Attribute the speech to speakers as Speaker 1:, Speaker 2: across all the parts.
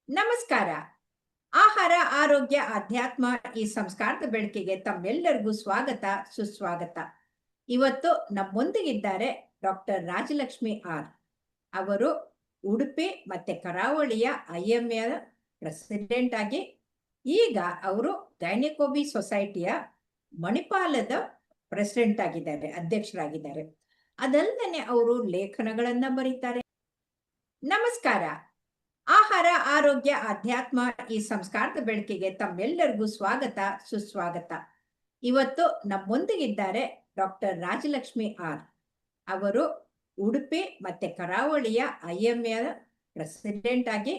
Speaker 1: ನಮಸ್ಕಾರ. ಆಹಾರ, ಆರೋಗ್ಯ, ಅಧ್ಯಾತ್ಮ ಈ ಸಂಸ್ಕಾರದ ಬೆಳಕಿಗೆ ತಮ್ಮೆಲ್ಲರಿಗೂ ಸ್ವಾಗತ, ಸುಸ್ವಾಗತ. ಇವತ್ತು ನಮ್ಮೊಂದಿಗಿದ್ದಾರೆ ಡಾಕ್ಟರ್ ರಾಜಲಕ್ಷ್ಮಿ ಆರ್. ಅವರು ಉಡುಪಿ ಮತ್ತೆ ಕರಾವಳಿಯ IMA ಪ್ರೆಸಿಡೆಂಟ್ ಆಗಿ, ಈಗ ಅವರು ಗೈನಿಕೋಬಿ ಸೊಸೈಟಿಯ ಮಣಿಪಾಲದ ಪ್ರೆಸಿಡೆಂಟ್ ಆಗಿದ್ದಾರೆ, ಅಧ್ಯಕ್ಷರಾಗಿದ್ದಾರೆ. ಅದಲ್ಲದೆ ಅವರು ಲೇಖನಗಳನ್ನ ಬರೀತಾರೆ. ನಮಸ್ಕಾರ. ಆಹಾರ, ಆರೋಗ್ಯ, ಅಧ್ಯಾತ್ಮ ಈ ಸಂಸ್ಕಾರದ ಬೆಳಕಿಗೆ ತಮ್ಮೆಲ್ಲರಿಗೂ ಸ್ವಾಗತ, ಸುಸ್ವಾಗತ. ಇವತ್ತು ನಮ್ಮೊಂದಿಗಿದ್ದಾರೆ ಡಾಕ್ಟರ್ ರಾಜಲಕ್ಷ್ಮಿ ಆರ್. ಅವರು ಉಡುಪಿ ಮತ್ತೆ ಕರಾವಳಿಯ IMA ಪ್ರೆಸಿಡೆಂಟ್ ಆಗಿ,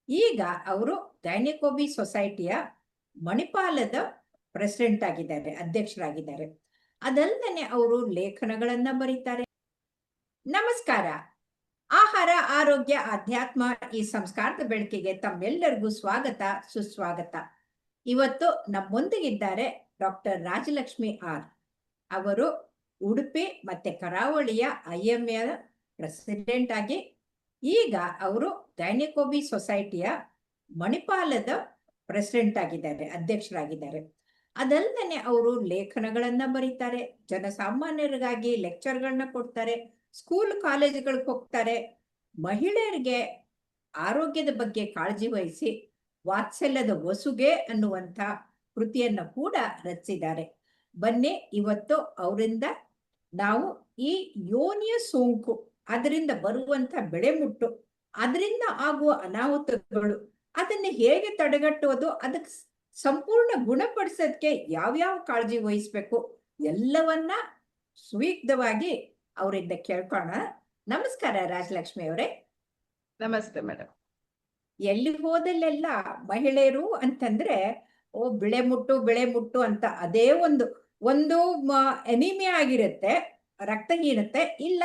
Speaker 1: ಈಗ ಅವರು ಗೈನಿಕೋಬಿ ಸೊಸೈಟಿಯ ಮಣಿಪಾಲದ ಪ್ರೆಸಿಡೆಂಟ್ ಆಗಿದ್ದಾರೆ, ಅಧ್ಯಕ್ಷರಾಗಿದ್ದಾರೆ. ಅದಲ್ಲದೆ ಅವರು ಲೇಖನಗಳನ್ನ ಬರೀತಾರೆ. ನಮಸ್ಕಾರ. ಆಹಾರ, ಆರೋಗ್ಯ, ಅಧ್ಯಾತ್ಮ ಈ ಸಂಸ್ಕಾರದ ಬೆಳಕಿಗೆ ತಮ್ಮೆಲ್ಲರಿಗೂ ಸ್ವಾಗತ, ಸುಸ್ವಾಗತ. ಇವತ್ತು ನಮ್ಮೊಂದಿಗಿದ್ದಾರೆ ಡಾಕ್ಟರ್ ರಾಜಲಕ್ಷ್ಮಿ ಆರ್. ಅವರು ಉಡುಪಿ ಮತ್ತೆ ಕರಾವಳಿಯ IMA ಪ್ರೆಸಿಡೆಂಟ್ ಆಗಿ, ಈಗ ಅವರು ಗೈನಿಕೋಬಿ ಸೊಸೈಟಿಯ ಮಣಿಪಾಲದ ಪ್ರೆಸಿಡೆಂಟ್ ಆಗಿದ್ದಾರೆ, ಅಧ್ಯಕ್ಷರಾಗಿದ್ದಾರೆ. ಅದಲ್ಲದೆ ಅವರು ಲೇಖನಗಳನ್ನ ಬರೀತಾರೆ, ಜನಸಾಮಾನ್ಯರಿಗಾಗಿ ಲೆಕ್ಚರ್ಗಳನ್ನ ಕೊಡ್ತಾರೆ, ಸ್ಕೂಲ್ ಕಾಲೇಜುಗಳಿಗೆ ಹೋಗ್ತಾರೆ. ಮಹಿಳೆಯರಿಗೆ ಆರೋಗ್ಯದ ಬಗ್ಗೆ ಕಾಳಜಿ ವಹಿಸಿ ವಾತ್ಸಲ್ಯದ ವಸುಗೆ ಅನ್ನುವಂಥ ಕೃತಿಯನ್ನು ಕೂಡ ರಚಿಸಿದ್ದಾರೆ. ಬನ್ನಿ, ಇವತ್ತು ಅವರಿಂದ ನಾವು ಈ ಯೋನಿಯ ಸೋಂಕು, ಅದರಿಂದ ಬರುವಂತ ಬೆಳೆಮುಟ್ಟು, ಅದರಿಂದ ಆಗುವ ಅನಾಹುತಗಳು, ಅದನ್ನು ಹೇಗೆ ತಡೆಗಟ್ಟುವುದು, ಅದಕ್ಕೆ ಸಂಪೂರ್ಣ ಗುಣಪಡಿಸೋದಕ್ಕೆ ಯಾವ್ಯಾವ ಕಾಳಜಿ ವಹಿಸ್ಬೇಕು, ಎಲ್ಲವನ್ನ ಸುವಿಗ್ಧವಾಗಿ ಅವರಿಂದ ಕೇಳ್ಕೋಣ. ನಮಸ್ಕಾರ ರಾಜಲಕ್ಷ್ಮಿ ಅವರೇ.
Speaker 2: ನಮಸ್ತೆ ಮೇಡಮ್.
Speaker 1: ಎಲ್ಲಿ ಹೋದಲ್ಲೆಲ್ಲ ಮಹಿಳೆಯರು ಅಂತಂದ್ರೆ ಬೆಳೆ ಮುಟ್ಟು ಅಂತ ಅದೇ ಒಂದು ಎನಿಮಿಯಾ ಆಗಿರುತ್ತೆ, ರಕ್ತಹೀನತೆ, ಇಲ್ಲ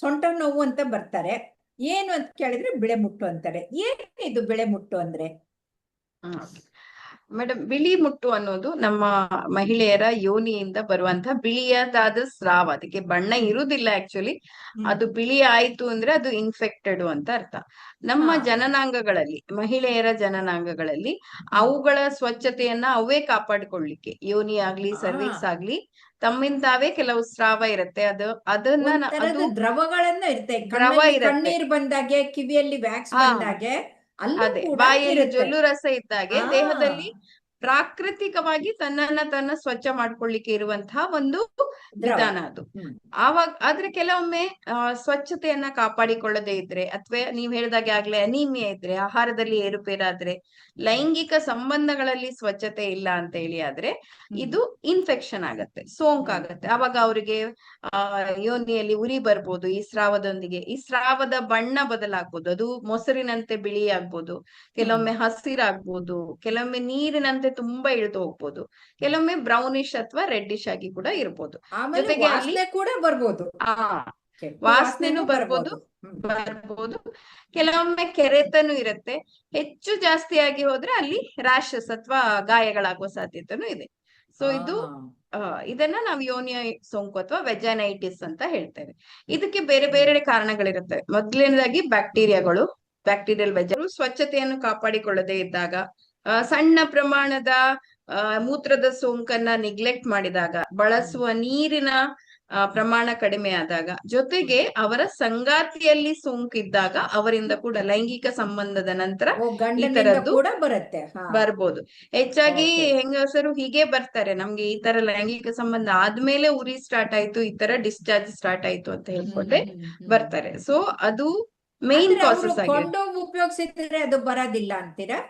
Speaker 1: ಸೊಂಟ ನೋವು ಅಂತ ಬರ್ತಾರೆ. ಏನು ಅಂತ ಕೇಳಿದ್ರೆ ಬೆಳೆ ಮುಟ್ಟು ಅಂತಾರೆ. ಏನಿದು ಬೆಳೆ ಮುಟ್ಟು ಅಂದ್ರೆ?
Speaker 2: ಮೇಡಮ್, ಬಿಳಿ ಮುಟ್ಟು ಅನ್ನೋದು ನಮ್ಮ ಮಹಿಳೆಯರ ಯೋನಿಯಿಂದ ಬರುವಂತ ಬಿಳಿಯದಾದ ಸ್ರಾವ. ಅದಕ್ಕೆ ಬಣ್ಣ ಇರುವುದಿಲ್ಲ ಆಕ್ಚುಲಿ. ಅದು ಬಿಳಿ ಆಯ್ತು ಅಂದ್ರೆ ಅದು ಇನ್ಫೆಕ್ಟೆಡ್ ಅಂತ ಅರ್ಥ. ನಮ್ಮ ಜನನಾಂಗಗಳಲ್ಲಿ, ಮಹಿಳೆಯರ ಜನನಾಂಗಗಳಲ್ಲಿ ಅವುಗಳ ಸ್ವಚ್ಛತೆಯನ್ನ ಅವೇ ಕಾಪಾಡಿಕೊಳ್ಳಿಕ್ಕೆ, ಯೋನಿ ಆಗ್ಲಿ ಸರ್ವಿಕ್ಸ್ ಆಗ್ಲಿ, ತಮ್ಮಿಂದ ತಾವೇ ಕೆಲವು ಸ್ರಾವ ಇರುತ್ತೆ. ಅದು
Speaker 1: ದ್ರವಗಳನ್ನ ಇರುತ್ತೆ, ಕಣ್ಣೀರ್ ಬಂದಾಗೆ, ಕಿವಿಯಲ್ಲಿ ವ್ಯಾಕ್ಸ್ ಬಂದಾಗೆ,
Speaker 2: ಅದೇ ಬಾಯಲ್ಲಿ ಜೊಲ್ಲು ರಸ ಇದ್ದಾಗೆ ದೇಹದಲ್ಲಿ ಪ್ರಾಕೃತಿಕವಾಗಿ ತನ್ನ ಸ್ವಚ್ಛ ಮಾಡ್ಕೊಳ್ಳಿಕ್ಕೆ ಇರುವಂತಹ ಒಂದು ವಿಧಾನ ಅದು. ಆದ್ರೆ ಕೆಲವೊಮ್ಮೆ ಸ್ವಚ್ಛತೆಯನ್ನ ಕಾಪಾಡಿಕೊಳ್ಳದೆ ಇದ್ರೆ, ಅಥವಾ ನೀವ್ ಹೇಳಿದಾಗೆ ಆಗ್ಲೇ ಅನೀಮಿಯಾ ಇದ್ರೆ, ಆಹಾರದಲ್ಲಿ ಏರುಪೇರಾದ್ರೆ, ಲೈಂಗಿಕ ಸಂಬಂಧಗಳಲ್ಲಿ ಸ್ವಚ್ಛತೆ ಇಲ್ಲ ಅಂತ ಹೇಳಿ ಆದ್ರೆ ಇದು ಇನ್ಫೆಕ್ಷನ್ ಆಗತ್ತೆ, ಸೋಂಕಾಗತ್ತೆ. ಆವಾಗ ಅವರಿಗೆ ಯೋನಿಯಲ್ಲಿ ಉರಿ ಬರ್ಬೋದು. ಈ ಸ್ರಾವದೊಂದಿಗೆ ಈ ಸ್ರಾವದ ಬಣ್ಣ ಬದಲಾಗ್ಬೋದು. ಅದು ಮೊಸರಿನಂತೆ ಬಿಳಿ ಆಗ್ಬೋದು, ಕೆಲವೊಮ್ಮೆ ಹಸಿರಾಗ್ಬೋದು, ಕೆಲವೊಮ್ಮೆ ನೀರಿನಂತೆ ತುಂಬಾ ಇಳಿದು ಹೋಗ್ಬೋದು, ಕೆಲವೊಮ್ಮೆ ಬ್ರೌನಿಶ್ ಅಥವಾ ರೆಡ್ಡಿಶ್ ಆಗಿ ಕೂಡ ಇರ್ಬೋದು.
Speaker 1: ಜೊತೆಗೆ ವಾಸನೆ ಕೂಡ ಬರ್ಬೋದು.
Speaker 2: ವಾಸನೆನೂ ಬರ್ಬೋದು. ಕೆಲವೊಮ್ಮೆ ಕೆರೆತನೂ ಇರುತ್ತೆ. ಹೆಚ್ಚು ಜಾಸ್ತಿ ಆಗಿ ಹೋದ್ರೆ ಅಲ್ಲಿ ರ್ಯಾಷಸ್ ಅಥವಾ ಗಾಯಗಳಾಗುವ ಸಾಧ್ಯತೆನೂ ಇದೆ. ಸೊ ಇದನ್ನ ನಾವು ಯೋನಿಯ ಸೋಂಕು ಅಥವಾ ವೆಜೈನೈಟಿಸ್ ಅಂತ ಹೇಳ್ತೇವೆ. ಇದಕ್ಕೆ ಬೇರೆ ಬೇರೆ ಕಾರಣಗಳಿರುತ್ತೆ. ಮೊದಲನೇದಾಗಿ ಬ್ಯಾಕ್ಟೀರಿಯಲ್ ಸ್ವಚ್ಛತೆಯನ್ನು ಕಾಪಾಡಿಕೊಳ್ಳದೆ ಇದ್ದಾಗ, ಸಣ್ಣ ಪ್ರಮಾಣದ ಮೂತ್ರದ ಸೋಂಕನ್ನ ನಿಗ್ಲೆಕ್ಟ್ ಮಾಡಿದಾಗ, ಬಳಸುವ ನೀರಿನ ಪ್ರಮಾಣ ಕಡಿಮೆ ಆದಾಗ, ಜೊತೆಗೆ ಅವರ ಸಂಗಾತಿಯಲ್ಲಿ ಸೋಂಕಿದ್ದಾಗ, ಅವರಿಂದ ಕೂಡ ಲೈಂಗಿಕ ಸಂಬಂಧದ ನಂತರ ಈ ತರದ್ದು ಬರ್ಬೋದು. ಹೆಚ್ಚಾಗಿ ಹೆಂಗಸರು ಹೀಗೆ ಬರ್ತಾರೆ, ನಮ್ಗೆ ಈ ತರ ಲೈಂಗಿಕ ಸಂಬಂಧ ಆದ್ಮೇಲೆ ಉರಿ ಸ್ಟಾರ್ಟ್ ಆಯ್ತು, ಈ ತರ ಡಿಸ್ಚಾರ್ಜ್ ಸ್ಟಾರ್ಟ್ ಆಯ್ತು ಅಂತ ಹೇಳ್ಕೊಂಡೆ ಬರ್ತಾರೆ. ಸೊ ಅದು ಮೇನ್ ಕಾಸಸ್ ಆಗಿದೆ.
Speaker 1: ಕಾಂಡೋಮ್ ಉಪಯೋಗಿಸಿದ್ರೆ ಅದು ಬರೋದಿಲ್ಲ ಅಂತೀರಾ?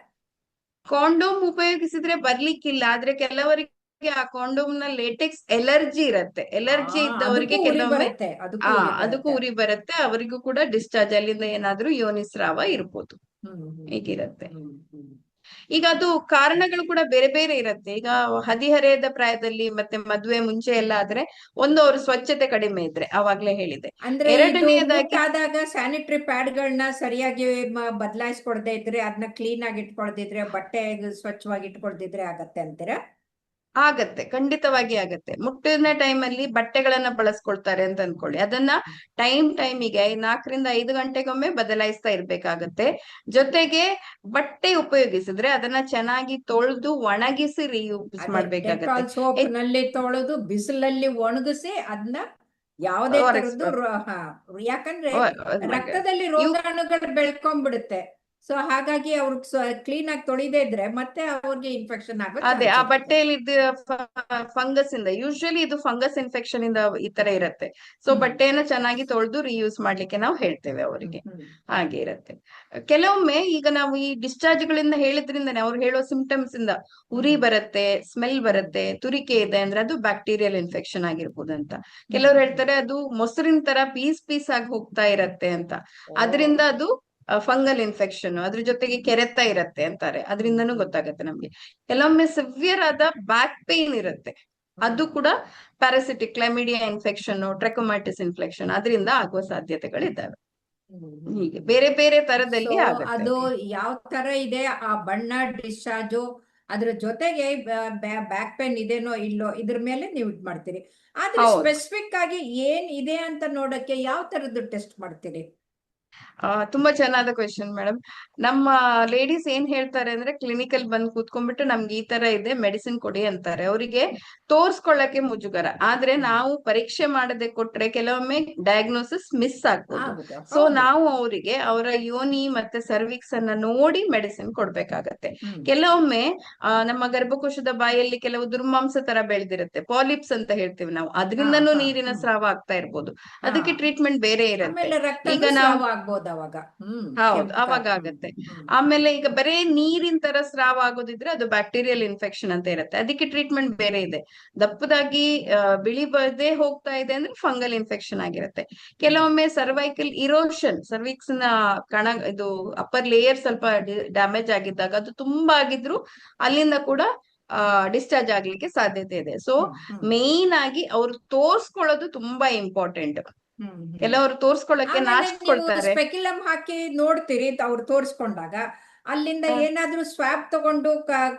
Speaker 2: ಕಾಂಡೋಮ್ ಉಪಯೋಗಿಸಿದ್ರೆ ಬರ್ಲಿಕ್ಕಿಲ್ಲ, ಆದ್ರೆ ಕೆಲವರಿಗೆ ಆ ಕಾಂಡೋಮ್ ನ ಲೇಟೆಕ್ಸ್ ಎಲರ್ಜಿ ಇರತ್ತೆ. ಎಲರ್ಜಿ ಇದ್ದವರಿಗೆ ಕೆಲವೊಮ್ಮೆ ಅದಕ್ಕೂ ಉರಿ ಬರುತ್ತೆ, ಅವರಿಗೂ ಕೂಡ ಡಿಸ್ಚಾರ್ಜ್, ಅಲ್ಲಿಂದ ಏನಾದ್ರೂ ಯೋನಿಸ್ರಾವ ಇರ್ಬೋದು, ಹೀಗಿರತ್ತೆ. ಈಗ ಅದು ಕಾರಣಗಳು ಕೂಡ ಬೇರೆ ಬೇರೆ ಇರುತ್ತೆ. ಈಗ ಹದಿಹರೆಯದ ಪ್ರಾಯದಲ್ಲಿ ಮತ್ತೆ ಮದುವೆ ಮುಂಚೆ ಎಲ್ಲ ಆದ್ರೆ ಅವ್ರ ಸ್ವಚ್ಛತೆ ಕಡಿಮೆ ಇದ್ರೆ, ಅವಾಗ್ಲೇ ಹೇಳಿದೆ.
Speaker 1: ಎರಡನೇದಾಗಿ ಸ್ಯಾನಿಟರಿ ಪ್ಯಾಡ್ ಗಳನ್ನ ಸರಿಯಾಗಿ ಬದಲಾಯಿಸ್ಕೊಳ್ದೇ ಇದ್ರೆ, ಅದನ್ನ ಕ್ಲೀನ್ ಆಗಿ ಇಟ್ಕೊಳ್ದಿದ್ರೆ, ಬಟ್ಟೆ ಸ್ವಚ್ಛವಾಗಿ ಇಟ್ಕೊಳ್ದಿದ್ರೆ ಆಗತ್ತೆ ಅಂತೀರಾ?
Speaker 2: ಆಗತ್ತೆ, ಖಂಡಿತವಾಗಿ ಆಗತ್ತೆ. ಮುಟ್ಟಿನ ಟೈಮಲ್ಲಿ ಬಟ್ಟೆಗಳನ್ನ ಬಳಸ್ಕೊಳ್ತಾರೆ ಅಂತ ಅನ್ಕೊಳ್ಳಿ, ಅದನ್ನ ಟೈಮಿಗೆ 4 ರಿಂದ 5 ಗಂಟೆಗೊಮ್ಮೆ ಬದಲಾಯಿಸ್ತಾ ಇರ್ಬೇಕಾಗತ್ತೆ. ಜೊತೆಗೆ ಬಟ್ಟೆ ಉಪಯೋಗಿಸಿದ್ರೆ ಅದನ್ನ ಚೆನ್ನಾಗಿ ತೊಳೆದು ಒಣಗಿಸಿ ರೀಯೂಸ್
Speaker 1: ಅದೇ
Speaker 2: ಮಾಡ್ಬೇಕಾಗತ್ತೆ.
Speaker 1: ಡೆಟಾಲ್ ಸೋಪ್ ನಲ್ಲಿ ತೊಳೆದು ಬಿಸಿಲಲ್ಲಿ ಒಣಗಿಸಿ ಅದನ್ನ ಯಾವುದೇ ತರದ್ದು ಯಾಕಂದ್ರೆ ರಕ್ತದಲ್ಲಿ ರೋಗಾಣುಗಳು ಬೆಳ್ಕೊಂಡ್ಬಿಡುತ್ತೆ. ಸೊ ಹಾಗಾಗಿ ಅವ್ರಿಗೆ ಕ್ಲೀನ್ ಆಗಿ ತೊಳಿದೇ ಇದ್ರೆ ಮತ್ತೆ ಅವ್ರಿಗೆ ಇನ್ಫೆಕ್ಷನ್ ಆಗೋ
Speaker 2: ಅದೇ ಆ
Speaker 1: ಚಾನ್ಸ್ ಇರುತ್ತೆ.
Speaker 2: ಬಟ್ಟೆಯಲ್ಲಿ ಫಂಗಸ್ ಇಂದ, ಯೂಶಲಿ ಇದು ಫಂಗಸ್ ಇನ್ಫೆಕ್ಷನ್ ಇಂದ ಈ ತರ ಇರುತ್ತೆ. ಸೊ ಬಟ್ಟೆಯನ್ನ ಚೆನ್ನಾಗಿ ತೊಳೆದು ರೀಯೂಸ್ ಮಾಡ್ಲಿಕ್ಕೆ ನಾವು ಹೇಳ್ತೇವೆ ಅವರಿಗೆ. ಹಾಗೆ ಇರುತ್ತೆ. ಕೆಲವೊಮ್ಮೆ ಈಗ ನಾವು ಈ ಡಿಸ್ಚಾರ್ಜ್ ಗಳಿಂದ ಹೇಳಿದ್ರಿಂದಾನೆ, ಅವ್ರು ಹೇಳೋ ಸಿಂಪ್ಟಮ್ಸ್ ಇಂದ ಉರಿ ಬರುತ್ತೆ, ಸ್ಮೆಲ್ ಬರುತ್ತೆ, ತುರಿಕೆ ಇದೆ ಅಂದ್ರೆ ಅದು ಬ್ಯಾಕ್ಟೀರಿಯಲ್ ಇನ್ಫೆಕ್ಷನ್ ಆಗಿರ್ಬೋದು ಅಂತ. ಕೆಲವ್ರು ಹೇಳ್ತಾರೆ ಅದು ಮೊಸರಿನ ತರ ಪೀಸ್ ಆಗಿ ಹೋಗ್ತಾ ಇರತ್ತೆ ಅಂತ, ಅದರಿಂದ ಅದು ಫಂಗಲ್ ಇನ್ಫೆಕ್ಷನ್. ಅದ್ರ ಜೊತೆಗೆ ಕೆರೆತ ಇರತ್ತೆ ಅಂತಾರೆ, ಅದರಿಂದನೂ ಗೊತ್ತಾಗತ್ತೆ ನಮ್ಗೆ. ಕೆಲವೊಮ್ಮೆ ಸಿವಿಯರ್ ಆದ ಬ್ಯಾಕ್ ಪೇನ್ ಇರುತ್ತೆ, ಅದು ಕೂಡ ಪ್ಯಾರಾಸಿಟಿಕ್ ಕ್ಲೈಮಿಡಿಯಾ ಇನ್ಫೆಕ್ಷನ್, ಟ್ರೆಕೋಮೈಟಿಸ್ ಇನ್ಫೆಕ್ಷನ್ ಅದರಿಂದ ಆಗುವ ಸಾಧ್ಯತೆಗಳಿದ್ದಾವೆ. ಹೀಗೆ ಬೇರೆ ಬೇರೆ ತರದಲ್ಲಿ ಆಗುತ್ತೆ.
Speaker 1: ಅದು ಯಾವ ತರ ಇದೆ ಆ ಬಣ್ಣ, ಡಿಸ್ಚಾರ್ಜು, ಅದ್ರ ಜೊತೆಗೆ ಬ್ಯಾಕ್ ಪೇನ್ ಇದೇನೋ ಇಲ್ಲೋ ಇದ್ರ ಮೇಲೆ ನೀವು ಇದ್ ಮಾಡ್ತೀರಿ. ಆದ್ರೆ ಸ್ಪೆಸಿಫಿಕ್ ಆಗಿ ಏನ್ ಇದೆ ಅಂತ ನೋಡಕ್ಕೆ ಯಾವ ತರದ್ದು ಟೆಸ್ಟ್ ಮಾಡ್ತೀರಿ?
Speaker 2: ತುಂಬಾ ಚೆನ್ನಾದ ಕ್ವೆಶನ್ ಮೇಡಮ್. ನಮ್ಮ ಲೇಡೀಸ್ ಏನ್ ಹೇಳ್ತಾರೆ ಅಂದ್ರೆ, ಕ್ಲಿನಿಕಲ್ ಬಂದ್ ಕೂತ್ಕೊಂಡ್ಬಿಟ್ಟು ನಮ್ಗೆ ಈ ತರ ಇದೆ, ಮೆಡಿಸಿನ್ ಕೊಡಿ ಅಂತಾರೆ. ಅವರಿಗೆ ತೋರ್ಸ್ಕೊಳ್ಳಕ್ಕೆ ಮುಜುಗರ. ಆದ್ರೆ ನಾವು ಪರೀಕ್ಷೆ ಮಾಡದೆ ಕೊಟ್ರೆ ಕೆಲವೊಮ್ಮೆ ಡಯಾಗ್ನೋಸಿಸ್ ಮಿಸ್ ಆಗ್ಬೋದು. ಸೊ ನಾವು ಅವರಿಗೆ ಅವರ ಯೋನಿ ಮತ್ತೆ ಸರ್ವಿಕ್ಸ್ ಅನ್ನ ನೋಡಿ ಮೆಡಿಸಿನ್ ಕೊಡ್ಬೇಕಾಗತ್ತೆ. ಕೆಲವೊಮ್ಮೆ ನಮ್ಮ ಗರ್ಭಕೋಶದ ಬಾಯಲ್ಲಿ ಕೆಲವು ದುರ್ಮಾಂಸ ತರ ಬೆಳೆದಿರುತ್ತೆ, ಪಾಲಿಪ್ಸ್ ಅಂತ ಹೇಳ್ತೀವಿ ನಾವು, ಅದರಿಂದನೂ ನೀರಿನ ಸ್ರಾವ ಆಗ್ತಾ ಇರ್ಬೋದು. ಅದಕ್ಕೆ ಟ್ರೀಟ್ಮೆಂಟ್ ಬೇರೆ ಇರುತ್ತೆ. ಈಗ ನಾವು ಹೌದು, ಅವಾಗ ಆಗತ್ತೆ. ಆಮೇಲೆ ಈಗ ಬರೇ ನೀರಿನ ತರ ಸ್ರಾವ ಆಗೋದಿದ್ರೆ ಅದು ಬ್ಯಾಕ್ಟೀರಿಯಲ್ ಇನ್ಫೆಕ್ಷನ್ ಅಂತ ಇರುತ್ತೆ, ಅದಕ್ಕೆ ಟ್ರೀಟ್ಮೆಂಟ್ ಬೇರೆ ಇದೆ. ದಪ್ಪದಾಗಿ ಬಿಳಿ ಬರದೇ ಹೋಗ್ತಾ ಇದೆ ಅಂದ್ರೆ ಫಂಗಲ್ ಇನ್ಫೆಕ್ಷನ್ ಆಗಿರುತ್ತೆ. ಕೆಲವೊಮ್ಮೆ ಸರ್ವೈಕಲ್ ಇರೋಷನ್, ಸರ್ವಿಕ್ಸ್ ನ ಇದು ಅಪ್ಪರ್ ಲೇಯರ್ ಸ್ವಲ್ಪ ಡ್ಯಾಮೇಜ್ ಆಗಿದ್ದಾಗ, ಅದು ತುಂಬಾ ಆಗಿದ್ರು ಅಲ್ಲಿಂದ ಕೂಡ ಡಿಸ್ಚಾರ್ಜ್ ಆಗ್ಲಿಕ್ಕೆ ಸಾಧ್ಯತೆ ಇದೆ. ಸೊ ಮೇನ್ ಆಗಿ ಅವ್ರು ತೋರ್ಸ್ಕೊಳ್ಳೋದು ತುಂಬಾ ಇಂಪಾರ್ಟೆಂಟ್. ಕೆಲವರು ತೋರ್ಸ್ಕೊಳ್ಳಕ್ಕೆ ನಾಚ್ಕೊಳ್ತಾರೆ.
Speaker 1: ಸ್ಪೆಕ್ಯುಲಮ್ ಹಾಕಿ ನೋಡ್ತೀರಿ ಅವ್ರು ತೋರ್ಸ್ಕೊಂಡಾಗ, ಅಲ್ಲಿಂದ ಏನಾದ್ರೂ ಸ್ವಾಬ್ ತಗೊಂಡು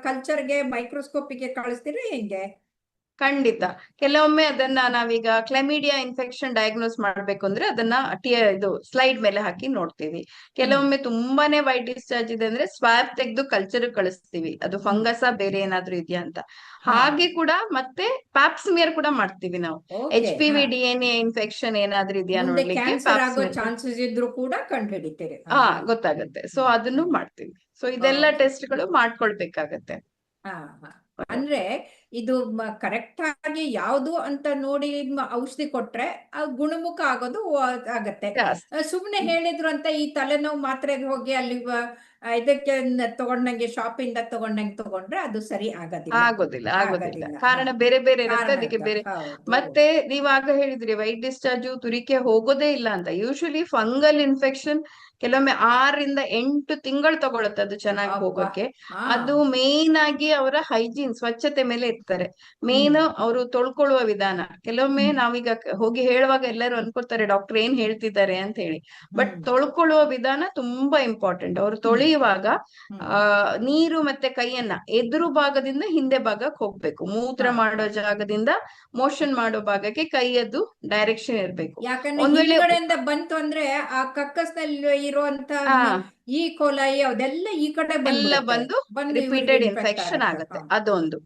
Speaker 1: ಕಲ್ಚರ್ಗೆ ಮೈಕ್ರೋಸ್ಕೋಪಿಗೆ ಕಳಿಸ್ತೀರಿ ಹೆಂಗೆ?
Speaker 2: ಖಂಡಿತ. ಕೆಲವೊಮ್ಮೆ ಅದನ್ನ ನಾವೀಗ ಕ್ಲೈಮಿಡಿಯಾ ಇನ್ಫೆಕ್ಷನ್ ಡಯಾಗ್ನೋಸ್ ಮಾಡ್ಬೇಕು ಅಂದ್ರೆ ಅದನ್ನ ಇದು ಸ್ಲೈಡ್ ಮೇಲೆ ಹಾಕಿ ನೋಡ್ತೀವಿ. ಕೆಲವೊಮ್ಮೆ ತುಂಬಾನೇ ವೈಟ್ ಡಿಸ್ಚಾರ್ಜ್ ಇದೆ ಅಂದ್ರೆ ಸ್ವಾಬ್ ತೆಗೆದು ಕಲ್ಚರ್ ಕಳಿಸ್ತೀವಿ, ಅದು ಫಂಗಸ್ ಬೇರೆ ಏನಾದ್ರೂ ಇದೆಯಾ ಅಂತ. ಹಾಗೆ ಕೂಡ ಮತ್ತೆ ಪ್ಯಾಪ್ಸ್ಮಿಯರ್ ಕೂಡ ಮಾಡ್ತೀವಿ ನಾವು, HPV DNA ಇನ್ಫೆಕ್ಷನ್ ಏನಾದ್ರೂ ಇದೆಯಾ ನೋಡ್ಲಿಕ್ಕೆ
Speaker 1: ಚಾನ್ಸಸ್ ಇದ್ರು ಕೂಡ ಕಂಡುಹಿಡಿತೀರಿ.
Speaker 2: ಗೊತ್ತಾಗುತ್ತೆ. ಸೊ ಅದನ್ನು ಮಾಡ್ತೀವಿ. ಸೊ ಇದೆಲ್ಲ ಟೆಸ್ಟ್ ಗಳು ಮಾಡ್ಕೊಳ್ಬೇಕಾಗತ್ತೆ.
Speaker 1: ಅಂದ್ರೆ ಇದು ಕರೆಕ್ಟ್ ಆಗಿ ಯಾವುದು ಅಂತ ನೋಡಿ ಔಷಧಿ ಕೊಟ್ರೆ ಗುಣಮುಖ ಆಗೋದು ಆಗತ್ತೆ. ಸುಮ್ನೆ ಹೇಳಿದ್ರು ಅಂತ ಈ ತಲೆನೋವು ಮಾತ್ರೆಗೆ ಹೋಗಿ ಅಲ್ಲಿ ಇದಕ್ಕೆ ತಗೊಂಡಂಗೆ ಶಾಪಿಂದ ತಗೊಂಡಂಗೆ ತಗೊಂಡ್ರೆ ಅದು ಸರಿ
Speaker 2: ಆಗೋದಿಲ್ಲ. ಕಾರಣ ಬೇರೆ ಬೇರೆ ಇರುತ್ತೆ, ಅದಕ್ಕೆ ಬೇರೆ. ಮತ್ತೆ ನೀವಾಗ ಹೇಳಿದ್ರಿ ವೈಟ್ ಡಿಸ್ಚಾರ್ಜ್ ತುರಿಕೆ ಹೋಗೋದೇ ಇಲ್ಲ ಅಂತ. ಯೂಶಲಿ ಫಂಗಲ್ ಇನ್ಫೆಕ್ಷನ್ ಕೆಲವೊಮ್ಮೆ 6 ರಿಂದ 8 ತಿಂಗಳು ತಗೊಳುತ್ತೆ ಅದು ಚೆನ್ನಾಗಿ ಹೋಗೋಕೆ. ಅದು ಮೇನ್ ಆಗಿ ಅವರ ಹೈಜೀನ್, ಸ್ವಚ್ಛತೆ ಮೇಲೆ ಇರ್ತಾರೆ. ಮೇನ್ ಅವರು ತೊಳ್ಕೊಳ್ಳುವ ವಿಧಾನ. ಕೆಲವೊಮ್ಮೆ ನಾವೀಗ ಹೋಗಿ ಹೇಳುವಾಗ ಎಲ್ಲರೂ ಅನ್ಕೊಳ್ತಾರೆ ಡಾಕ್ಟರ್ ಏನ್ ಹೇಳ್ತಿದ್ದಾರೆ ಅಂತ ಹೇಳಿ, ಬಟ್ ತೊಳ್ಕೊಳ್ಳುವ ವಿಧಾನ ತುಂಬಾ ಇಂಪಾರ್ಟೆಂಟ್. ಅವರು ತೊಳೆಯುವಾಗ ನೀರು ಮತ್ತೆ ಕೈಯನ್ನ ಎದುರು ಭಾಗದಿಂದ ಹಿಂದೆ ಭಾಗಕ್ಕೆ ಹೋಗ್ಬೇಕು. ಮೂತ್ರ ಮಾಡೋ ಜಾಗದಿಂದ ಮೋಷನ್ ಮಾಡೋ ಭಾಗಕ್ಕೆ ಕೈಯದ್ದು ಡೈರೆಕ್ಷನ್ ಇರ್ಬೇಕು.
Speaker 1: ಯಾಕಂದ್ರೆ ಬಂತು ಅಂದ್ರೆ ಆ ಕಕ್ಕಸ್ನಲ್ಲಿ ಇರುವಂತ ಈ ಕೊಲಾಯಿ ಅದೆಲ್ಲ ಈ ಕಡೆ
Speaker 2: ಬಂದು ರಿಪೀಟೆಡ್ ಇನ್ಫೆಕ್ಷನ್ ಆಗುತ್ತೆ, ಅದೊಂದು.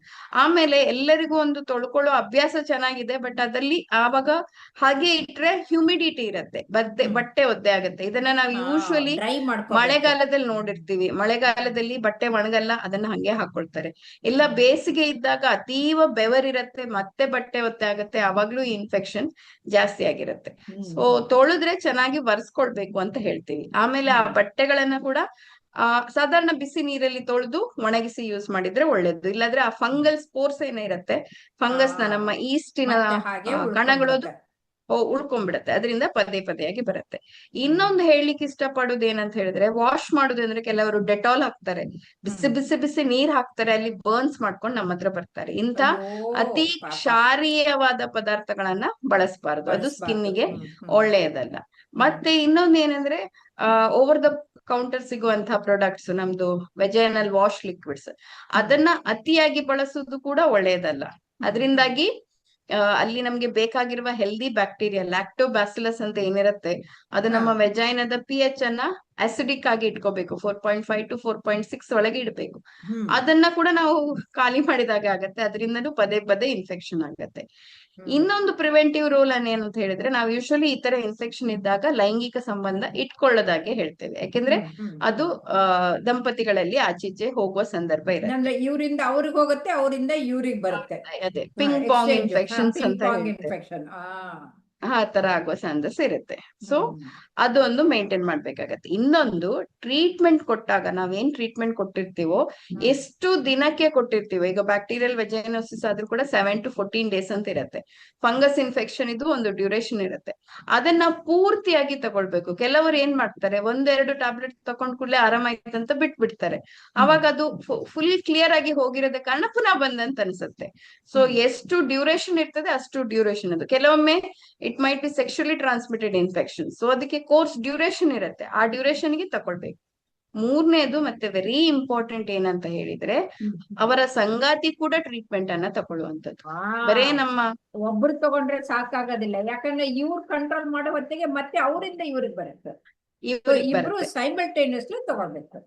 Speaker 2: ಆಮೇಲೆ ಎಲ್ಲರಿಗೂ ಒಂದು ತೊಳ್ಕೊಳ್ಳೋ ಅಭ್ಯಾಸ ಚೆನ್ನಾಗಿದೆ, ಬಟ್ ಅದಲ್ಲಿ ಆವಾಗ ಹಾಗೆ ಇಟ್ರೆ ಹ್ಯೂಮಿಡಿಟಿ ಇರತ್ತೆ, ಬಟ್ಟೆ ಒದ್ದೆ ಆಗುತ್ತೆ. ಇದನ್ನ ನಾವು ಯೂಶುವಲಿ ಮಳೆಗಾಲದಲ್ಲಿ ನೋಡಿರ್ತೀವಿ. ಮಳೆಗಾಲದಲ್ಲಿ ಬಟ್ಟೆ ಒಣಗಲ್ಲ, ಅದನ್ನ ಹಂಗೆ ಹಾಕೊಳ್ತಾರೆ. ಇಲ್ಲ ಬೇಸಿಗೆ ಇದ್ದಾಗ ಅತೀವ ಬೆವರಿರತ್ತೆ, ಮತ್ತೆ ಬಟ್ಟೆ ಒದ್ದೆ ಆಗುತ್ತೆ, ಅವಾಗ್ಲೂ ಈ ಇನ್ಫೆಕ್ಷನ್ ಜಾಸ್ತಿ ಆಗಿರುತ್ತೆ. ಸೊ ತೊಳೆದ್ರೆ ಚೆನ್ನಾಗಿ ಒರೆಸ್ಕೊಳ್ಬೇಕು ಅಂತ ಹೇಳ್ತೀವಿ. ಆಮೇಲೆ ಆ ಬಟ್ಟೆಗಳನ್ನ ಕೂಡ ಸಾಧಾರಣ ಬಿಸಿ ನೀರಲ್ಲಿ ತೊಳೆದು ಒಣಗಿಸಿ ಯೂಸ್ ಮಾಡಿದ್ರೆ ಒಳ್ಳೇದು. ಇಲ್ಲಾಂದ್ರೆ ಆ ಫಂಗಲ್ ಸ್ಪೋರ್ಸ್ ಏನೇ ಇರುತ್ತೆ, ಫಂಗಸ್ ನಮ್ಮ ಈಸ್ಟಿನ ಕಣಗಳು ಉಳ್ಕೊಂಡ್ಬಿಡತ್ತೆ, ಅದರಿಂದ ಪದೇ ಆಗಿ ಬರುತ್ತೆ. ಇನ್ನೊಂದು ಹೇಳಲಿಕ್ಕೆ ಇಷ್ಟಪಡೋದು ಏನಂತ ಹೇಳಿದ್ರೆ, ವಾಶ್ ಮಾಡುದು ಅಂದ್ರೆ ಕೆಲವರು ಡೆಟಾಲ್ ಹಾಕ್ತಾರೆ, ಬಿಸಿ ನೀರ್ ಹಾಕ್ತಾರೆ, ಅಲ್ಲಿ ಬರ್ನ್ಸ್ ಮಾಡ್ಕೊಂಡು ನಮ್ಮ ಹತ್ರ ಬರ್ತಾರೆ. ಇಂಥ ಅತಿ ಕ್ಷಾರೀಯವಾದ ಪದಾರ್ಥಗಳನ್ನ ಬಳಸಬಾರದು, ಅದು ಸ್ಕಿನ್ನಿಗೆ ಒಳ್ಳೆಯದಲ್ಲ. ಮತ್ತೆ ಇನ್ನೊಂದು ಏನಂದ್ರೆ ಓವರ್ ದ ಕೌಂಟರ್ ಸಿಗುವಂತಹ ಪ್ರಾಡಕ್ಟ್ಸ್ ನಮ್ದು ವೆಜೈನಲ್ ವಾಶ್ ಲಿಕ್ವಿಡ್ಸ್ ಅದನ್ನ ಅತಿಯಾಗಿ ಬಳಸುವುದು ಕೂಡ ಒಳ್ಳೆಯದಲ್ಲ. ಅದರಿಂದಾಗಿ ಅಲ್ಲಿ ನಮ್ಗೆ ಬೇಕಾಗಿರುವ ಹೆಲ್ದಿ ಬ್ಯಾಕ್ಟೀರಿಯಾ ಲ್ಯಾಕ್ಟೋಬ್ಯಾಸಿಲಸ್ ಅಂತ ಏನಿರುತ್ತೆ ಅದು ನಮ್ಮ ವೆಜೈನದ pH ಅನ್ನ ಅಸಿಡಿಕ್ ಆಗಿ ಇಟ್ಕೋಬೇಕು. 4.5 to 4.6 ಒಳಗೆ ಇಡಬೇಕು. ಅದನ್ನ ಕೂಡ ನಾವು ಖಾಲಿ ಮಾಡಿದಾಗ ಆಗತ್ತೆ, ಅದರಿಂದನೂ ಪದೇ ಪದೇ ಇನ್ಫೆಕ್ಷನ್ ಆಗತ್ತೆ. ಇನ್ನೊಂದು ಪ್ರಿವೆಂಟಿವ್ ರೋಲ್ ಏನಂತ ಹೇಳಿದ್ರೆ ನಾವು ಯೂಶಲಿ ಈ ತರ ಇನ್ಫೆಕ್ಷನ್ ಇದ್ದಾಗ ಲೈಂಗಿಕ ಸಂಬಂಧ ಇಟ್ಕೊಳ್ಳೋದಾಗೆ ಹೇಳ್ತೇವೆ. ಯಾಕೆಂದ್ರೆ ಅದು ದಂಪತಿಗಳಲ್ಲಿ ಆಚೀಚೆ ಹೋಗುವ ಸಂದರ್ಭ ಇರುತ್ತೆ.
Speaker 1: ಇವರಿಂದ ಅವ್ರಿಗೆ ಹೋಗುತ್ತೆ, ಅವರಿಂದ ಇವ್ರಿಗೆ ಬರುತ್ತೆ.
Speaker 2: ಅದೇ ಪಿಂಗ್ ಪಾಂಗ್ ಇನ್ಫೆಕ್ಷನ್ಸ್ ಅಂತ ಹೇಳ್ತೇವೆ. ಆ ತರ ಆಗುವ ಚಾನ್ಸಸ್ ಇರುತ್ತೆ. ಸೊ ಅದೊಂದು ಮೇಂಟೈನ್ ಮಾಡ್ಬೇಕಾಗತ್ತೆ. ಇನ್ನೊಂದು ಟ್ರೀಟ್ಮೆಂಟ್ ಕೊಟ್ಟಾಗ ನಾವೇನ್ ಟ್ರೀಟ್ಮೆಂಟ್ ಕೊಟ್ಟಿರ್ತೀವೋ ಎಷ್ಟು ದಿನಕ್ಕೆ ಕೊಟ್ಟಿರ್ತೀವೋ, ಈಗ ಬ್ಯಾಕ್ಟೀರಿಯಲ್ ವೆಜೈನೋಸಿಸ್ ಆದ್ರೂ ಕೂಡ 7 to 14 days ಅಂತ ಇರುತ್ತೆ. ಫಂಗಸ್ ಇನ್ಫೆಕ್ಷನ್ ಇದು ಒಂದು ಡ್ಯೂರೇಷನ್ ಇರುತ್ತೆ. ಅದನ್ನ ಪೂರ್ತಿಯಾಗಿ ತಗೊಳ್ಬೇಕು. ಕೆಲವರು ಏನ್ ಮಾಡ್ತಾರೆ, 1-2 ಟ್ಯಾಬ್ಲೆಟ್ ತಕೊಂಡ್ ಕೂಡಲೇ ಆರಾಮಾಯ್ತು ಅಂತ ಬಿಟ್ಬಿಡ್ತಾರೆ. ಅವಾಗ ಅದು ಫುಲ್ ಕ್ಲಿಯರ್ ಆಗಿ ಹೋಗಿರೋದ ಕಾರಣ ಪುನಃ ಬಂದಂತ ಅನ್ಸುತ್ತೆ. ಸೊ ಎಷ್ಟು ಡ್ಯೂರೇಷನ್ ಇರ್ತದೆ ಅಷ್ಟು ಡ್ಯೂರೇಷನ್ ಅದು. ಕೆಲವೊಮ್ಮೆ it might be sexually transmitted infection. So ಅದಕ್ಕೆ ಕೋರ್ಸ್ ಡ್ಯೂರೇಷನ್ ಇರುತ್ತೆ, ಆ ಡ್ಯೂರೇಷನ್ ಗೆ ತಕೊಳ್ಬೇಕು. ಮೂರನೇದು ಮತ್ತೆ ವೆರಿ ಇಂಪಾರ್ಟೆಂಟ್ ಏನಂತ ಹೇಳಿದ್ರೆ ಅವರ ಸಂಗಾತಿ ಕೂಡ ಟ್ರೀಟ್ಮೆಂಟ್ ಅನ್ನ ತಗೊಳ್ಳುವಂತದ್ದು. ಬರೇ ನಮ್ಮ
Speaker 1: ಒಬ್ರು ತಗೊಂಡ್ರೆ ಸಾಕಾಗೋದಿಲ್ಲ, ಯಾಕಂದ್ರೆ ಇವ್ರು ಕಂಟ್ರೋಲ್ ಮಾಡೋ ಹೊತ್ತಿಗೆ ಮತ್ತೆ ಅವರಿಂದ ಇವ್ರಿಗೆ ಬರುತ್ತೆ. ಇಬ್ರು ಸೈಮಲ್ಟೇನಿಯಸ್ಲಿ ತಗೊಳ್ಬೇಕು.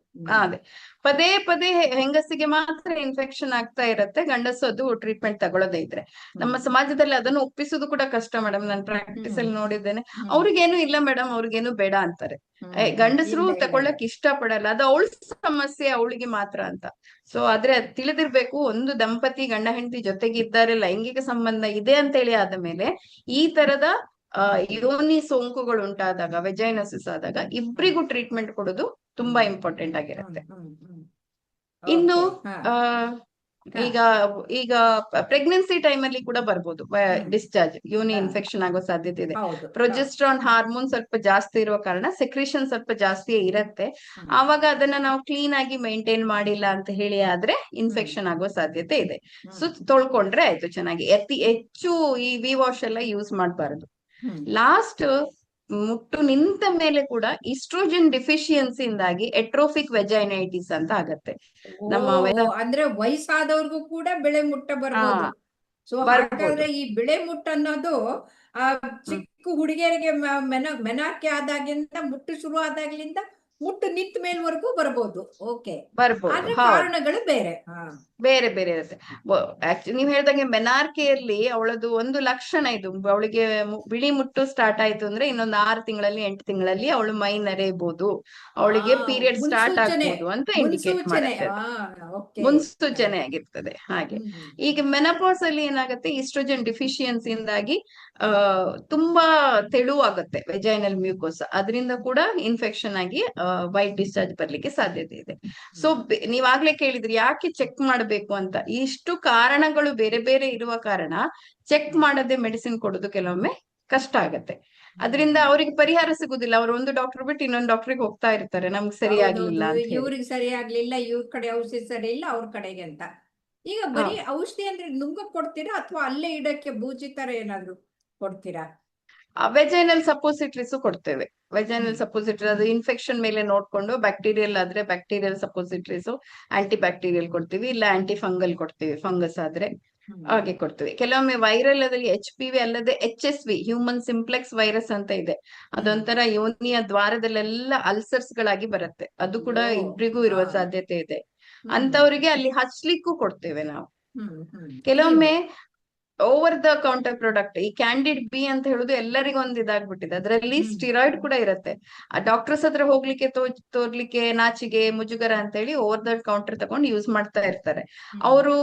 Speaker 2: ಅದೇ ಪದೇ ಪದೇ ಹೆಂಗಸಿಗೆ ಮಾತ್ರ ಇನ್ಫೆಕ್ಷನ್ ಆಗ್ತಾ ಇರತ್ತೆ, ಗಂಡಸು ಅದು ಟ್ರೀಟ್ಮೆಂಟ್ ತಗೊಳ್ಳೋದೇ ಇದ್ರೆ. ನಮ್ಮ ಸಮಾಜದಲ್ಲಿ ಅದನ್ನು ಒಪ್ಪಿಸೋದು ಕೂಡ ಕಷ್ಟ ಮೇಡಮ್. ನಾನು ಪ್ರಾಕ್ಟೀಸ್ ಅಲ್ಲಿ ನೋಡಿದ್ದೇನೆ, ಅವ್ರಿಗೇನು ಇಲ್ಲ ಮೇಡಮ್, ಅವ್ರಿಗೇನು ಬೇಡ ಅಂತಾರೆ. ಗಂಡಸರು ತಗೊಳ್ಳಕ್ ಇಷ್ಟ ಪಡಲ್ಲ, ಅದು ಅವಳ ಸಮಸ್ಯೆ, ಅವಳಿಗೆ ಮಾತ್ರ ಅಂತ. ಸೊ ಆದ್ರೆ ತಿಳಿದಿರ್ಬೇಕು, ಒಂದು ದಂಪತಿ ಗಂಡ ಹೆಂಡತಿ ಜೊತೆಗಿದ್ದಾರೆ, ಲೈಂಗಿಕ ಸಂಬಂಧ ಇದೆ ಅಂತ ಹೇಳಿ ಆದ ಮೇಲೆ ಈ ತರದ ಯೋನಿ ಸೋಂಕುಗಳು ಉಂಟಾದಾಗ, ವೆಜೈನೋಸಿಸ್ ಆದಾಗ ಇಬ್ರಿಗೂ ಟ್ರೀಟ್ಮೆಂಟ್ ಕೊಡೋದು ತುಂಬಾ ಇಂಪಾರ್ಟೆಂಟ್ ಆಗಿರುತ್ತೆ. ಇನ್ನು ಈಗ ಪ್ರೆಗ್ನೆನ್ಸಿ ಟೈಮ್ ಅಲ್ಲಿ ಕೂಡ ಬರ್ಬೋದು ಡಿಸ್ಚಾರ್ಜ್, ಯೋನಿ ಇನ್ಫೆಕ್ಷನ್ ಆಗೋ ಸಾಧ್ಯತೆ ಇದೆ. ಪ್ರೊಜೆಸ್ಟ್ರಾನ್ ಹಾರ್ಮೋನ್ ಸ್ವಲ್ಪ ಜಾಸ್ತಿ ಇರುವ ಕಾರಣ ಸೆಕ್ರೇಷನ್ ಸ್ವಲ್ಪ ಜಾಸ್ತಿ ಇರತ್ತೆ. ಆವಾಗ ಅದನ್ನ ನಾವು ಕ್ಲೀನ್ ಆಗಿ ಮೇಂಟೈನ್ ಮಾಡಿಲ್ಲ ಅಂತ ಹೇಳಿ ಆದ್ರೆ ಇನ್ಫೆಕ್ಷನ್ ಆಗೋ ಸಾಧ್ಯತೆ ಇದೆ. ಸೊ ತೊಳ್ಕೊಂಡ್ರೆ ಆಯ್ತು ಚೆನ್ನಾಗಿ. ಹೆಚ್ಚು ಈ ವಿ ವಾಶ್ ಎಲ್ಲ ಯೂಸ್ ಮಾಡಬಾರದು. ಲಾಸ್ಟ್ ಮುಟ್ಟು ನಿಂತ ಮೇಲೆ ಕೂಡ ಈಸ್ಟ್ರೋಜನ್ ಡಿಫಿಷಿಯನ್ಸಿಯಿಂದಾಗಿ ಎಟ್ರೋಫಿಕ್ ವೆಜೈನೈಟಿಸ್ ಅಂತ ಆಗತ್ತೆ.
Speaker 1: ಅಂದ್ರೆ ವಯಸ್ಸಾದವ್ರಿಗೂ ಕೂಡ ಬೆಳೆ ಮುಟ್ಟ ಬರ್ಬೋದು. ಸೊ ಹಾಗಾದ್ರೆ ಈ ಬೆಳೆ ಮುಟ್ಟು ಅನ್ನೋದು ಚಿಕ್ಕ ಹುಡುಗಿಯರಿಗೆ ಮೆನಾರ್ಕೆ ಆದಾಗಿಂದ ಮುಟ್ಟು ಶುರು ಆದಾಗ್ಲಿಂದ ಮುಟ್ಟು ನಿಂತ ಮೇಲ್ವರೆಗೂ ಬರ್ಬೋದು. ಓಕೆ, ಬರ್ಬೋದು. ಕಾರಣಗಳು ಬೇರೆ
Speaker 2: ಬೇರೆ ಬೇರೆ ಇರುತ್ತೆ. ನೀವ್ ಹೇಳ್ದಂಗೆ ಮೆನಾರ್ಕೆಯಲ್ಲಿ ಅವಳದು ಒಂದು ಲಕ್ಷಣ ಇದು, ಅವಳಿಗೆ ಬಿಳಿ ಮುಟ್ಟು ಸ್ಟಾರ್ಟ್ ಆಯ್ತು ಅಂದ್ರೆ ಇನ್ನೊಂದು 6 ತಿಂಗಳಲ್ಲಿ 8 ತಿಂಗಳಲ್ಲಿ ಅವಳು ಮೈ ನರೆಯಬಹುದು, ಅವಳಿಗೆ ಪೀರಿಯಡ್ ಸ್ಟಾರ್ಟ್ ಆಗ್ಬೋದು ಅಂತ ಇಂಡಿಕೇಟ್ ಮಾಡುತ್ತೆ. ಮುನ್ಸೂಚನೆ ಆಗಿರ್ತದೆ ಹಾಗೆ. ಈಗ ಮೆನಪಾಸ್ ಅಲ್ಲಿ ಏನಾಗುತ್ತೆ, ಈಸ್ಟ್ರೋಜನ್ ಡಿಫಿಷಿಯನ್ಸಿಯಿಂದಾಗಿ ತುಂಬಾ ತೆಳುವಾಗುತ್ತೆ ವೆಜೈನಲ್ ಮ್ಯೂಕೋಸ್, ಅದರಿಂದ ಕೂಡ ಇನ್ಫೆಕ್ಷನ್ ಆಗಿ ವೈಟ್ ಡಿಸ್ಚಾರ್ಜ್ ಬರ್ಲಿಕ್ಕೆ ಸಾಧ್ಯತೆ ಇದೆ. ಸೊ ನೀವಾಗ್ಲೇ ಕೇಳಿದ್ರಿ ಯಾಕೆ ಚೆಕ್ ಮಾಡಬೇಕು ಅಂತ. ಇಷ್ಟು ಕಾರಣಗಳು ಬೇರೆ ಬೇರೆ ಇರುವ ಕಾರಣ ಚೆಕ್ ಮಾಡದೆ ಮೆಡಿಸಿನ್ ಕೊಡೋದು ಕೆಲವೊಮ್ಮೆ ಕಷ್ಟ ಆಗತ್ತೆ. ಅದರಿಂದ ಅವ್ರಿಗೆ ಪರಿಹಾರ ಸಿಗುದಿಲ್ಲ. ಅವ್ರು ಒಂದು ಡಾಕ್ಟರ್ ಬಿಟ್ಟು ಇನ್ನೊಂದು ಡಾಕ್ಟರ್ಗೆ ಹೋಗ್ತಾ ಇರ್ತಾರೆ, ನಮ್ಗೆ ಸರಿಯಾಗ್ಲಿಲ್ಲ,
Speaker 1: ಇವ್ರಿಗೆ ಸರಿಯಾಗ್ಲಿಲ್ಲ, ಇವ್ರ ಕಡೆ ಔಷಧಿ ಸರಿ ಇಲ್ಲ, ಅವ್ರ ಕಡೆಗೆ ಅಂತ. ಈಗ ಬರೀ ಔಷಧಿ ಅಂದ್ರೆ ನುಂಗ ಕೊಡ್ತೀರಾ ಅಥವಾ ಅಲ್ಲೇ ಇಡಕ್ಕೆ ಬೂಜಿ ತರ ಏನಾದ್ರು ಕೊಡ್ತೀರಾ?
Speaker 2: ವೆಜೈನಲ್ ಸಪೋಸಿಟ್ರೀಸ್ ಕೊಡ್ತೇವೆ. ವೆಜೈನಲ್ ಸಪೋಸಿಟ್ರಿ ಅದು ಇನ್ಫೆಕ್ಷನ್ ಮೇಲೆ ನೋಡ್ಕೊಂಡು, ಬ್ಯಾಕ್ಟೀರಿಯಲ್ ಆದ್ರೆ ಬ್ಯಾಕ್ಟೀರಿಯಲ್ ಸಪೋಸಿಟ್ರೀಸ್, ಆಂಟಿ ಬ್ಯಾಕ್ಟೀರಿಯಲ್ ಕೊಡ್ತೀವಿ, ಇಲ್ಲ ಆಂಟಿ ಫಂಗಲ್ ಕೊಡ್ತೀವಿ, ಫಂಗಸ್ ಆದ್ರೆ ಹಾಗೆ ಕೊಡ್ತೀವಿ. ಕೆಲವೊಮ್ಮೆ ವೈರಲ್ ಅದಲ್ಲಿ HPV ಅಲ್ಲದೆ HSV ಹ್ಯೂಮನ್ ಸಿಂಪ್ಲೆಕ್ಸ್ ವೈರಸ್ ಅಂತ ಇದೆ, ಅದೊಂಥರ ಯೋನಿಯ ದ್ವಾರದಲ್ಲೆಲ್ಲ ಅಲ್ಸರ್ಸ್ ಗಳಾಗಿ ಬರುತ್ತೆ, ಅದು ಕೂಡ ಇಬ್ರಿಗೂ ಇರುವ ಸಾಧ್ಯತೆ ಇದೆ. ಅಂತವರಿಗೆ ಅಲ್ಲಿ ಹಚ್ಲಿಕ್ಕೂ ಕೊಡ್ತೇವೆ ನಾವು. ಕೆಲವೊಮ್ಮೆ ಓವರ್ ದ ಕೌಂಟರ್ ಪ್ರಾಡಕ್ಟ್ ಈ ಕ್ಯಾಂಡಿಡ್ ಬಿ ಅಂತ ಹೇಳುದು ಎಲ್ಲರಿಗೂ ಒಂದು ಇದಾಗ್ಬಿಟ್ಟಿದೆ. ಅದರಲ್ಲಿ ಸ್ಟಿರಾಯ್ಡ್ ಕೂಡ ಇರುತ್ತೆ. ಆ ಡಾಕ್ಟರ್ಸ್ ಹತ್ರ ಹೋಗ್ಲಿಕ್ಕೆ ತೋರ್ಲಿಕ್ಕೆ ನಾಚಿಗೆ ಮುಜುಗರ ಅಂತ ಹೇಳಿ ಓವರ್ ದ ಕೌಂಟರ್ ತಗೊಂಡು ಯೂಸ್ ಮಾಡ್ತಾ ಇರ್ತಾರೆ. ಅವರು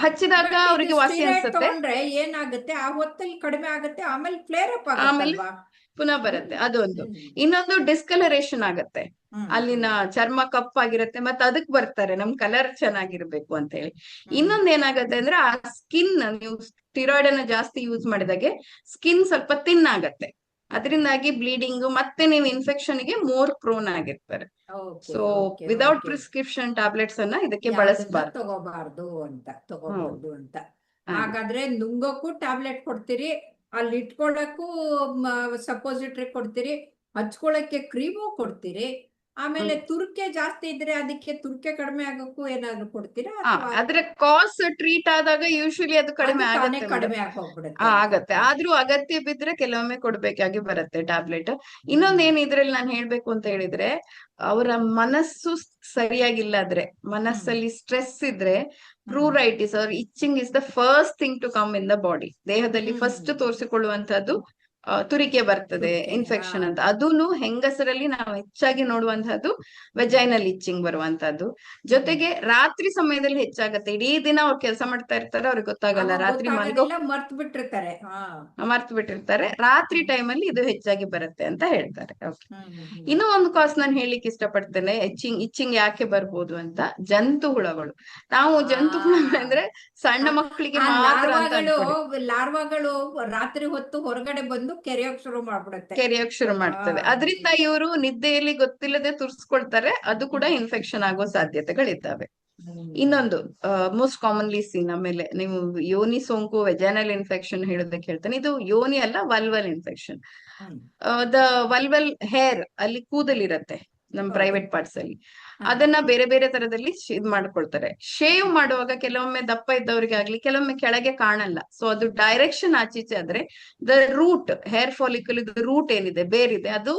Speaker 2: ಹಚ್ಚಿದಾಗ ಅವರಿಗೆ ವಾಸಿ ಅನ್ಸುತ್ತೆ,
Speaker 1: ಏನಾಗುತ್ತೆ ಆ ಹೊತ್ತಲ್ಲಿ ಕಡಿಮೆ ಆಗುತ್ತೆ, ಆಮೇಲೆ ಫ್ಲೇರ್ ಅಪ್
Speaker 2: ಆಮೇಲೆ ಪುನಃ ಬರುತ್ತೆ. ಅದೊಂದು. ಇನ್ನೊಂದು ಡಿಸ್ಕಲರೇಷನ್ ಆಗತ್ತೆ, ಅಲ್ಲಿನ ಚರ್ಮ ಕಪ್ಪಾಗಿರುತ್ತೆ, ಮತ್ತೆ ಅದಕ್ ಬರ್ತಾರೆ ನಮ್ ಕಲರ್ ಚೆನ್ನಾಗಿರ್ಬೇಕು ಅಂತ ಹೇಳಿ. ಇನ್ನೊಂದ್ ಏನಾಗತ್ತೆ ಅಂದ್ರೆ ಆ ಸ್ಕಿನ್, ನೀವು ಸ್ಟಿರಾಯ್ಡ್ ಅನ್ನ ಜಾಸ್ತಿ ಯೂಸ್ ಮಾಡಿದಾಗೆ ಸ್ಕಿನ್ ಸ್ವಲ್ಪ ತಿನ್ ಆಗತ್ತೆ, ಅದರಿಂದಾಗಿ ಬ್ಲೀಡಿಂಗ್ ಮತ್ತೆ ನೀವು ಇನ್ಫೆಕ್ಷನ್ ಗೆ ಮೋರ್ ಪ್ರೋನ್ ಆಗಿರ್ತಾರೆ. ಸೊ ವಿದೌಟ್ ಪ್ರಿಸ್ಕ್ರಿಪ್ಷನ್ ಟ್ಯಾಬ್ಲೆಟ್ಸ್ ಅನ್ನ ಇದಕ್ಕೆ ಬಳಸಬಾರ್ದು,
Speaker 1: ತಗೋಬಾರ್ದು ಅಂತ. ಹಾಗಾದ್ರೆ ನುಂಗಕ್ಕೂ ಟ್ಯಾಬ್ಲೆಟ್ ಕೊಡ್ತೀರಿ, ಅಲ್ಲಿ ಇಟ್ಕೊಳಕ್ಕೂ ಸಪೋಸಿಟ್ರಿ ಕೊಡ್ತೀರಿ, ಹಚ್ಕೊಳಕ್ಕೆ ಕ್ರೀಮು ಕೊಡ್ತೀರಿ, ಆಮೇಲೆ ತುರ್ಕೆ ಜಾಸ್ತಿ ಇದ್ರೆ ಅದಕ್ಕೆ ತುರ್ಕೆ ಕಡಿಮೆ ಆಗಕ್ಕೂ ಏನಾದ್ರು ಕೊಡ್ತೀರಾ
Speaker 2: ಹಾ,
Speaker 1: ಅಥವಾ
Speaker 2: ಆದ್ರೆ ಕಾಸ್ ಟ್ರೀಟ್ ಆದಾಗ ಯೂಶಲಿ ಅದು ಕಡಿಮೆ
Speaker 1: ಅದು ತಾನೇ
Speaker 2: ಆಗತ್ತೆ ಮೇಡಮ್.
Speaker 1: ಕಡಿಮೆ ಆಗಿ ಹೋಗ್ಬಿಡುತ್ತೆ ಅಂತ?
Speaker 2: ಆಗತ್ತೆ, ಆದ್ರೂ ಅಗತ್ಯ ಬಿದ್ರೆ ಕೆಲವೊಮ್ಮೆ ಕೊಡ್ಬೇಕಾಗಿ ಬರುತ್ತೆ ಟ್ಯಾಬ್ಲೆಟ್. ಇನ್ನೊಂದೇನ್ ಇದ್ರಲ್ಲಿ ನಾನು ಹೇಳ್ಬೇಕು ಅಂತ ಹೇಳಿದ್ರೆ, ಅವರ ಮನಸ್ಸು ಸರಿಯಾಗಿಲ್ಲಾದ್ರೆ, ಮನಸ್ಸಲ್ಲಿ ಸ್ಟ್ರೆಸ್ ಇದ್ರೆ, pruritus or itching is the first thing to come in the body. ದೇಹದಲ್ಲಿ ಫಸ್ಟ್ ತೋರಿಸಿಕೊಳ್ಳುವಂತಹದ್ದು ತುರಿಕೆ ಬರ್ತದೆ,
Speaker 1: ತುರಿಕೆ,
Speaker 2: ಇನ್ಫೆಕ್ಷನ್ ಅಂತ. ಅದೂನು ಹೆಂಗಸರಲ್ಲಿ ನಾವು ಹೆಚ್ಚಾಗಿ ನೋಡುವಂತಹದ್ದು ವೆಜೈನಲ್ ಇಚ್ಚಿಂಗ್ ಬರುವಂತಹದ್ದು. ಜೊತೆಗೆ ರಾತ್ರಿ ಸಮಯದಲ್ಲಿ ಹೆಚ್ಚಾಗತ್ತೆ. ಇಡೀ ದಿನ ಅವ್ರು ಕೆಲಸ ಮಾಡ್ತಾ ಇರ್ತಾರೆ, ಅವ್ರಿಗೆ ಗೊತ್ತಾಗಲ್ಲ.
Speaker 1: ಅವಾಗ
Speaker 2: ರಾತ್ರಿ ಮಲ್ಗೋ
Speaker 1: ಗೊತ್ತಾಗೋದಿಲ್ಲ, ಮರ್ತು ಬಿಟ್ಟಿರ್ತಾರೆ.
Speaker 2: ಮರ್ತು ಬಿಟ್ಟಿರ್ತಾರೆ. ರಾತ್ರಿ ಟೈಮಲ್ಲಿ ಇದು ಹೆಚ್ಚಾಗಿ ಬರುತ್ತೆ ಅಂತ ಹೇಳ್ತಾರೆ. Okay.
Speaker 1: ಹ್ಮ್.
Speaker 2: ಇನ್ನೂ ಒಂದು ಕಾಸ್ ನಾನು ಹೇಳಿಕ್ಕೆ ಇಷ್ಟಪಡ್ತೇನೆ, ಇಚ್ಚಿಂಗ್ ಯಾಕೆ ಬರ್ಬೋದು ಅಂತ. ಜಂತು ಹುಳಗಳು. ನಾವು ಜಂತು ಹುಳ ಅಂದ್ರೆ ಸಣ್ಣ ಮಕ್ಕಳಿಗೆ
Speaker 1: ಆ
Speaker 2: ಮಾತ್ರ ಅಂತ
Speaker 1: ಲಾರ್ವಾಗಳು ರಾತ್ರಿ ಹೊತ್ತು ಹೊರಗಡೆ ಬಂದು ಕೆರೆಯೋಕ್ ಶುರು ಮಾಡ್ಬಿಡುತ್ತೆ.
Speaker 2: ಕೆರೆಯೋಕ್ ಶುರು ಮಾಡ್ತವೆ. ಅದರಿಂದ ಇವರು ನಿದ್ದೆಯಲ್ಲಿ ಗೊತ್ತಿಲ್ಲದೆ ತುರ್ಸ್ಕೊಳ್ತಾರೆ. ಅದು ಕೂಡ ಇನ್ಫೆಕ್ಷನ್ ಆಗೋ ಸಾಧ್ಯತೆಗಳಿದ್ದಾವೆ. ಇನ್ನೊಂದು ಮೋಸ್ಟ್ ಕಾಮನ್ಲಿ ಸೀನ್, ಆಮೇಲೆ ನೀವು ಯೋನಿ ಸೋಂಕು, ವೆಜೈನಲ್ ಇನ್ಫೆಕ್ಷನ್ ಹೇಳೋದಕ್ಕೆ ಹೇಳ್ತೇನೆ. ಇದು ಯೋನಿ ಅಲ್ಲ, ವಲ್ವಲ್ ಇನ್ಫೆಕ್ಷನ್. ದ ವಲ್ವಲ್ ಹೇರ್, ಅಲ್ಲಿ ಕೂದಲಿರತ್ತೆ ನಮ್ ಪ್ರೈವೇಟ್ ಪಾರ್ಟ್ಸ್ ಅಲ್ಲಿ. ಅದನ್ನ ಬೇರೆ ಬೇರೆ ತರದಲ್ಲಿ ಇದ್ ಮಾಡ್ಕೊಳ್ತಾರೆ. ಶೇವ್ ಮಾಡುವಾಗ ಕೆಲವೊಮ್ಮೆ ದಪ್ಪ ಇದ್ದವರಿಗೆ ಆಗ್ಲಿ, ಕೆಲವೊಮ್ಮೆ ಕೆಳಗೆ ಕಾಣಲ್ಲ. ಸೊ ಅದು ಡೈರೆಕ್ಷನ್ ಆಚೀಚೆ ಆದ್ರೆ the root, hair follicle root ಏನಿದೆ, ಬೇರಿದೆ, ಅದು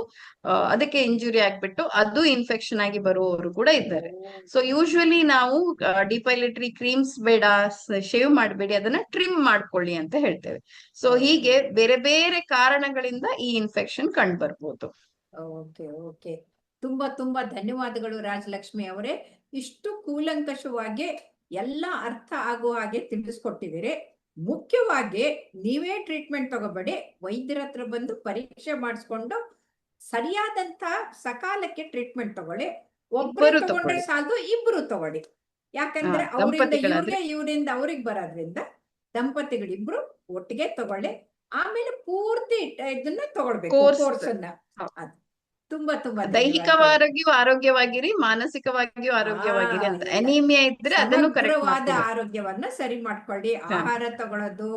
Speaker 2: ಅದಕ್ಕೆ ಇಂಜುರಿ ಆಗ್ಬಿಟ್ಟು ಅದು ಇನ್ಫೆಕ್ಷನ್ ಆಗಿ ಬರುವವರು ಕೂಡ ಇದ್ದಾರೆ. ಸೊ ಯೂಶುವಲಿ ನಾವು ಡಿಪೈಲೇಟರಿ ಕ್ರೀಮ್ಸ್ ಬೇಡ, ಶೇವ್ ಮಾಡಬೇಡಿ, ಅದನ್ನ ಟ್ರಿಮ್ ಮಾಡ್ಕೊಳ್ಳಿ ಅಂತ ಹೇಳ್ತೇವೆ. ಸೊ ಹೀಗೆ ಬೇರೆ ಬೇರೆ ಕಾರಣಗಳಿಂದ ಈ ಇನ್ಫೆಕ್ಷನ್ ಕಂಡು ಬರ್ಬೋದು.
Speaker 1: ಓಕೆ ಓಕೆ, ತುಂಬಾ ತುಂಬಾ ಧನ್ಯವಾದಗಳು ರಾಜಲಕ್ಷ್ಮಿ ಅವರೇ. ಇಷ್ಟು ಕೂಲಂಕಷವಾಗಿ ಎಲ್ಲ ಅರ್ಥ ಆಗುವ ಹಾಗೆ ತಿಳಿಸ್ಕೊಟ್ಟಿದ್ದೀರಿ. ಮುಖ್ಯವಾಗಿ ನೀವೇ ಟ್ರೀಟ್ಮೆಂಟ್ ತಗೋಬೇಡಿ, ವೈದ್ಯರ ಹತ್ರ ಬಂದು ಪರೀಕ್ಷೆ ಮಾಡಿಸ್ಕೊಂಡು ಸರಿಯಾದಂತ ಸಕಾಲಕ್ಕೆ ಟ್ರೀಟ್ಮೆಂಟ್ ತಗೊಳ್ಳಿ. ಒಬ್ಬರು ತಗೊಂಡ್ರೆ ಸಾಲದು, ಇಬ್ರು ತಗೊಳ್ಳಿ. ಯಾಕಂದ್ರೆ ಅವರಿಂದ ಇವ್ರಿಗೆ, ಇವರಿಂದ ಅವ್ರಿಗೆ ಬರೋದ್ರಿಂದ ದಂಪತಿಗಳಿಬ್ರು ಒಟ್ಟಿಗೆ ತಗೊಳ್ಳಿ. ಆಮೇಲೆ ಪೂರ್ತಿ ಇದನ್ನ ತಗೊಳ್ಬೇಕು, ಕೋರ್ಸ್ ಅನ್ನ. ತುಂಬಾ ತುಂಬಾ
Speaker 2: ದೈಹಿಕವಾಗಿಯೂ ಆರೋಗ್ಯವಾಗಿರಿ, ಮಾನಸಿಕವಾಗಿಯೂ ಆರೋಗ್ಯವಾಗಿರಿ ಅಂತ. ಅನಿಮಿಯಾ ಇದ್ರೆ ಅದನ್ನು ಕರೆಕ್ಟ್
Speaker 1: ಆರೋಗ್ಯವನ್ನ ಸರಿ ಮಾಡ್ಕೊಳ್ಳಿ. ಆಹಾರ ತಗೊಳ್ಳೋದು,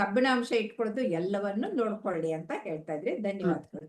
Speaker 1: ಕಬ್ಬಿಣಾಂಶ ಇಟ್ಕೊಳ್ಳೋದು ಎಲ್ಲವನ್ನು ನೋಡ್ಕೊಳ್ಳಿ ಅಂತ ಹೇಳ್ತಾ ಇದ್ರಿ. ಧನ್ಯವಾದಗಳು.